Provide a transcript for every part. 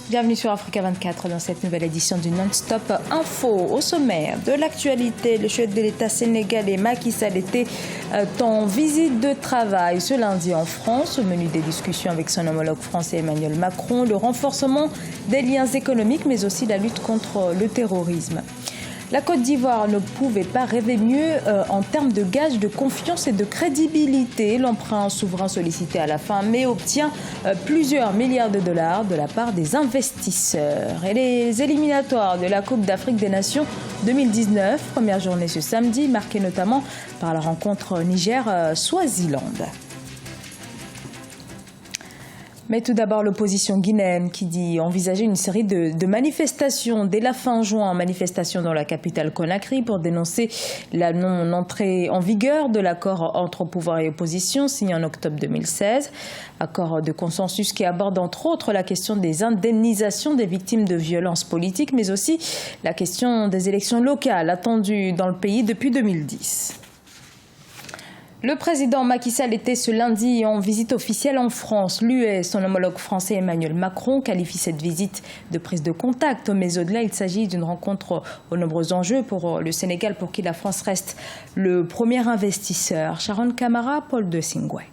Bienvenue sur Africa 24 dans cette nouvelle édition du Non-Stop Info. Au sommaire de l'actualité, le chef de l'État sénégalais Macky Sall était en visite de travail ce lundi en France. Au menu des discussions avec son homologue français Emmanuel Macron, le renforcement des liens économiques mais aussi la lutte contre le terrorisme. La Côte d'Ivoire ne pouvait pas rêver mieux en termes de gages de confiance et de crédibilité. L'emprunt souverain sollicité à la fin mai obtient plusieurs milliards de dollars de la part des investisseurs. Et les éliminatoires de la Coupe d'Afrique des Nations 2019, première journée ce samedi, marquée notamment par la rencontre Niger-Swaziland. Mais tout d'abord, l'opposition guinéenne qui dit envisager une série de manifestations dès la fin juin, manifestations dans la capitale Conakry pour dénoncer la non-entrée en vigueur de l'accord entre pouvoir et opposition signé en octobre 2016. Accord de consensus qui aborde entre autres la question des indemnisations des victimes de violences politiques, mais aussi la question des élections locales attendues dans le pays depuis 2010. Le président Macky Sall était ce lundi en visite officielle en France. Lui et son homologue français Emmanuel Macron qualifient cette visite de prise de contact. Mais au-delà, il s'agit d'une rencontre aux nombreux enjeux pour le Sénégal, pour qui la France reste le premier investisseur. Sharon Camara, Paul de Singwe.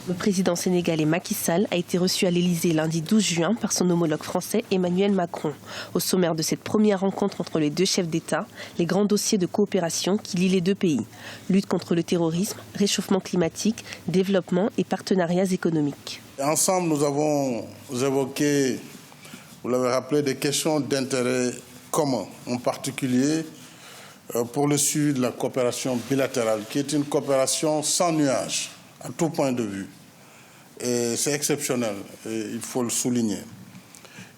Le président sénégalais Macky Sall a été reçu à l'Élysée lundi 12 juin par son homologue français Emmanuel Macron. Au sommaire de cette première rencontre entre les deux chefs d'État, les grands dossiers de coopération qui lient les deux pays. Lutte contre le terrorisme, réchauffement climatique, développement et partenariats économiques. Ensemble, nous avons évoqué, vous l'avez rappelé, des questions d'intérêt commun, en particulier pour le suivi de la coopération bilatérale, qui est une coopération sans nuages, à tout point de vue. Et c'est exceptionnel, et il faut le souligner.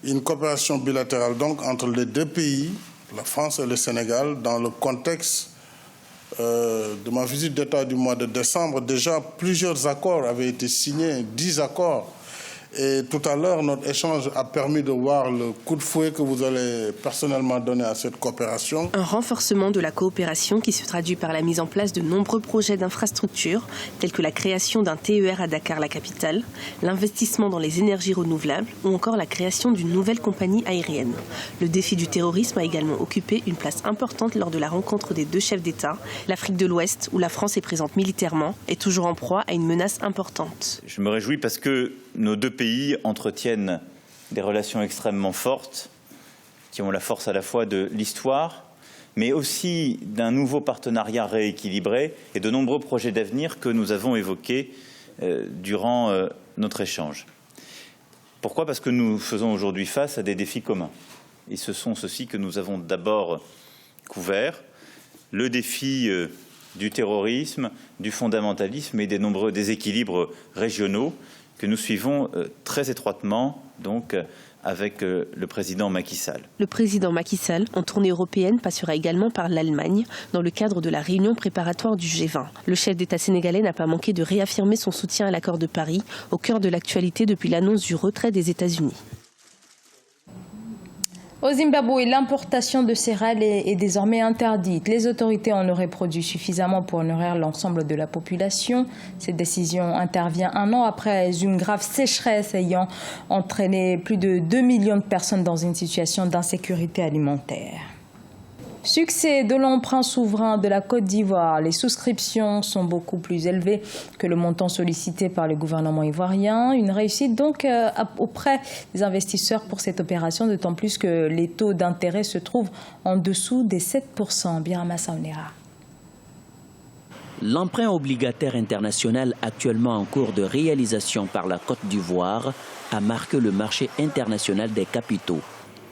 Une coopération bilatérale donc entre les deux pays, la France et le Sénégal, dans le contexte de ma visite d'État du mois de décembre. Déjà, plusieurs accords avaient été signés, 10 accords. Et tout à l'heure, notre échange a permis de voir le coup de fouet que vous allez personnellement donner à cette coopération. Un renforcement de la coopération qui se traduit par la mise en place de nombreux projets d'infrastructures, tels que la création d'un TER à Dakar, la capitale, l'investissement dans les énergies renouvelables ou encore la création d'une nouvelle compagnie aérienne. Le défi du terrorisme a également occupé une place importante lors de la rencontre des deux chefs d'État. L'Afrique de l'Ouest, où la France est présente militairement, est toujours en proie à une menace importante. Je me réjouis parce que nos deux pays entretiennent des relations extrêmement fortes, qui ont la force à la fois de l'histoire, mais aussi d'un nouveau partenariat rééquilibré et de nombreux projets d'avenir que nous avons évoqués durant notre échange. Pourquoi ? Parce que nous faisons aujourd'hui face à des défis communs. Et ce sont ceux-ci que nous avons d'abord couverts. Le défi du terrorisme, du fondamentalisme et des nombreux déséquilibres régionaux que nous suivons très étroitement donc, avec le président Macky Sall. Le président Macky Sall, en tournée européenne, passera également par l'Allemagne dans le cadre de la réunion préparatoire du G20. Le chef d'État sénégalais n'a pas manqué de réaffirmer son soutien à l'accord de Paris, au cœur de l'actualité depuis l'annonce du retrait des États-Unis. Au Zimbabwe, l'importation de céréales est désormais interdite. Les autorités en auraient produit suffisamment pour nourrir l'ensemble de la population. Cette décision intervient un an après une grave sécheresse ayant entraîné plus de 2 millions de personnes dans une situation d'insécurité alimentaire. Succès de l'emprunt souverain de la Côte d'Ivoire. Les souscriptions sont beaucoup plus élevées que le montant sollicité par le gouvernement ivoirien. Une réussite donc auprès des investisseurs pour cette opération, d'autant plus que les taux d'intérêt se trouvent en dessous des 7%. Birama Saonera. L'emprunt obligataire international actuellement en cours de réalisation par la Côte d'Ivoire a marqué le marché international des capitaux.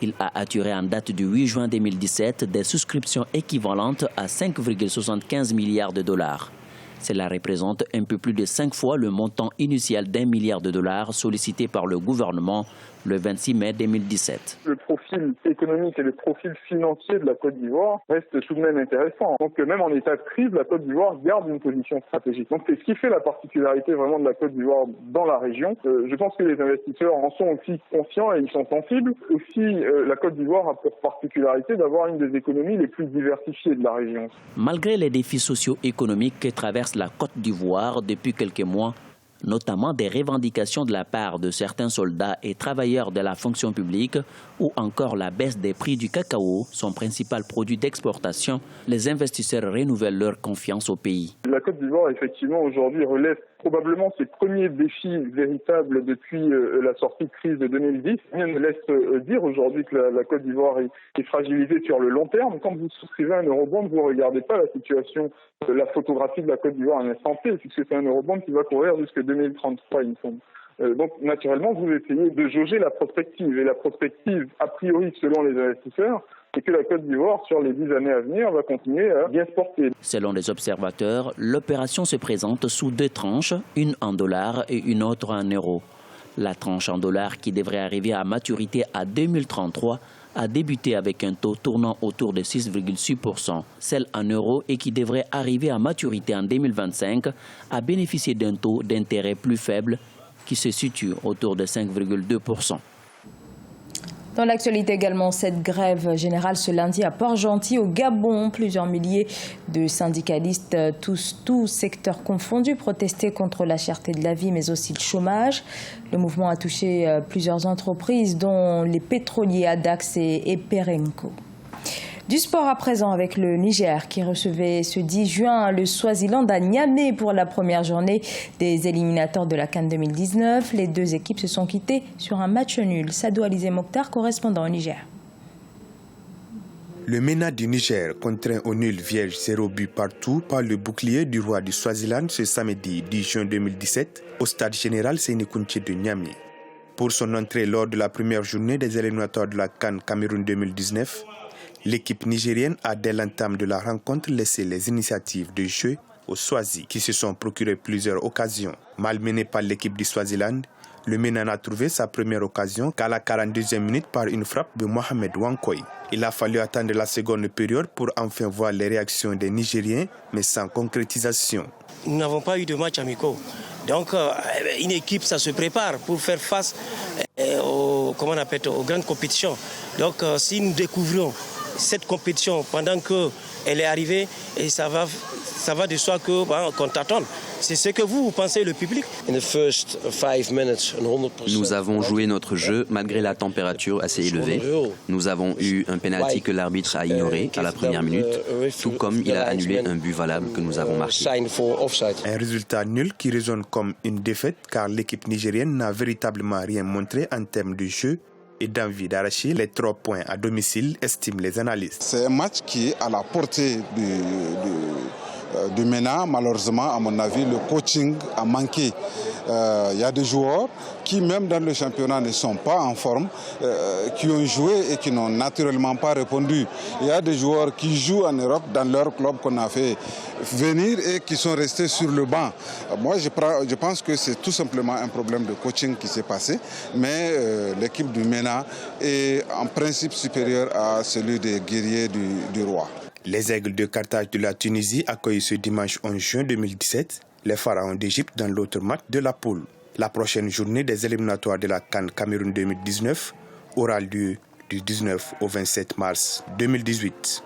Il a attiré en date du 8 juin 2017 des souscriptions équivalentes à 5,75 milliards de dollars. Cela représente un peu plus de 5 fois le montant initial d'1 milliard de dollars sollicité par le gouvernement le 26 mai 2017. Le profil économique et le profil financier de la Côte d'Ivoire reste tout de même intéressant. Donc même en état de crise, la Côte d'Ivoire garde une position stratégique. Donc c'est ce qui fait la particularité vraiment de la Côte d'Ivoire dans la région. Je pense que les investisseurs en sont aussi conscients et ils sont sensibles. Aussi, la Côte d'Ivoire a pour particularité d'avoir une des économies les plus diversifiées de la région. Malgré les défis socio-économiques que traverse la Côte d'Ivoire depuis quelques mois, notamment des revendications de la part de certains soldats et travailleurs de la fonction publique ou encore la baisse des prix du cacao, son principal produit d'exportation. Les investisseurs renouvellent leur confiance au pays. La Côte d'Ivoire, effectivement, aujourd'hui relève probablement ses premiers défis véritables depuis la sortie de crise de 2010. Rien ne laisse dire aujourd'hui que la Côte d'Ivoire est fragilisée sur le long terme. Quand vous souscrivez un eurobond, vous ne regardez pas la situation, la photographie de la Côte d'Ivoire à un instant T, puisque c'est un eurobond qui va courir jusqu'à 2033, il me semble. Donc, naturellement, vous essayez de jauger la prospective. Et la prospective, a priori, selon les investisseurs, c'est que la Côte d'Ivoire, sur les 10 années à venir, va continuer à bien se porter. Selon les observateurs, l'opération se présente sous 2 tranches, une en dollars et une autre en euros. La tranche en dollars, qui devrait arriver à maturité à 2033, a débuté avec un taux tournant autour de 6,6%. Celle en euros et qui devrait arriver à maturité en 2025 a bénéficié d'un taux d'intérêt plus faible qui se situe autour de 5,2%. Dans l'actualité également, cette grève générale ce lundi à Port-Gentil au Gabon. Plusieurs milliers de syndicalistes, tous secteurs confondus, protestaient contre la cherté de la vie mais aussi le chômage. Le mouvement a touché plusieurs entreprises dont les pétroliers Adax et Perenco. Du sport à présent avec le Niger qui recevait ce 10 juin le Swaziland à Niamey pour la première journée des éliminatoires de la CAN 2019. Les deux équipes se sont quittées sur un match nul. Sadou Alizé Mokhtar, correspondant au Niger. Le MENA du Niger, contraint au nul vierge 0 but partout par le bouclier du roi du Swaziland ce samedi 10 juin 2017 au stade général Séni Kountché de Niamey. Pour son entrée lors de la première journée des éliminatoires de la CAN Cameroun 2019, l'équipe nigérienne a dès l'entame de la rencontre laissé les initiatives de jeu aux Swazis qui se sont procuré plusieurs occasions. Malmené par l'équipe du Swaziland, le MENA n'a trouvé sa première occasion qu'à la 42e minute par une frappe de Mohamed Wankoy. Il a fallu attendre la seconde période pour enfin voir les réactions des Nigériens, mais sans concrétisation. Nous n'avons pas eu de match amicaux. Donc, une équipe, ça se prépare pour faire face aux grandes compétitions. Donc, si nous découvrons cette compétition pendant qu'elle est arrivée, et ça va de soi qu'on t'attend. C'est ce que vous pensez, le public. Nous avons joué notre jeu malgré la température assez élevée. Nous avons eu un penalty que l'arbitre a ignoré à la première minute, tout comme il a annulé un but valable que nous avons marqué. Un résultat nul qui résonne comme une défaite car l'équipe nigérienne n'a véritablement rien montré en termes de jeu et d'envie d'arracher les 3 points à domicile, estiment les analystes. C'est un match qui est à la portée du MENA. Malheureusement, à mon avis, le coaching a manqué. Il y a des joueurs qui, même dans le championnat, ne sont pas en forme, qui ont joué et qui n'ont naturellement pas répondu. Il y a des joueurs qui jouent en Europe dans leur club qu'on a fait venir et qui sont restés sur le banc. Moi, je pense que c'est tout simplement un problème de coaching qui s'est passé, mais l'équipe du MENA est en principe supérieure à celui des guerriers du roi. Les Aigles de Carthage de la Tunisie accueillent ce dimanche 11 juin 2017 les Pharaons d'Égypte dans l'autre match de la poule. La prochaine journée des éliminatoires de la CAN Cameroun 2019 aura lieu du 19 au 27 mars 2018.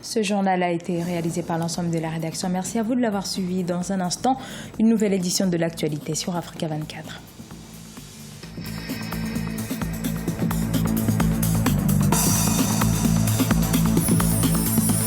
Ce journal a été réalisé par l'ensemble de la rédaction. Merci à vous de l'avoir suivi. Dans un instant, une nouvelle édition de l'actualité sur Africa 24.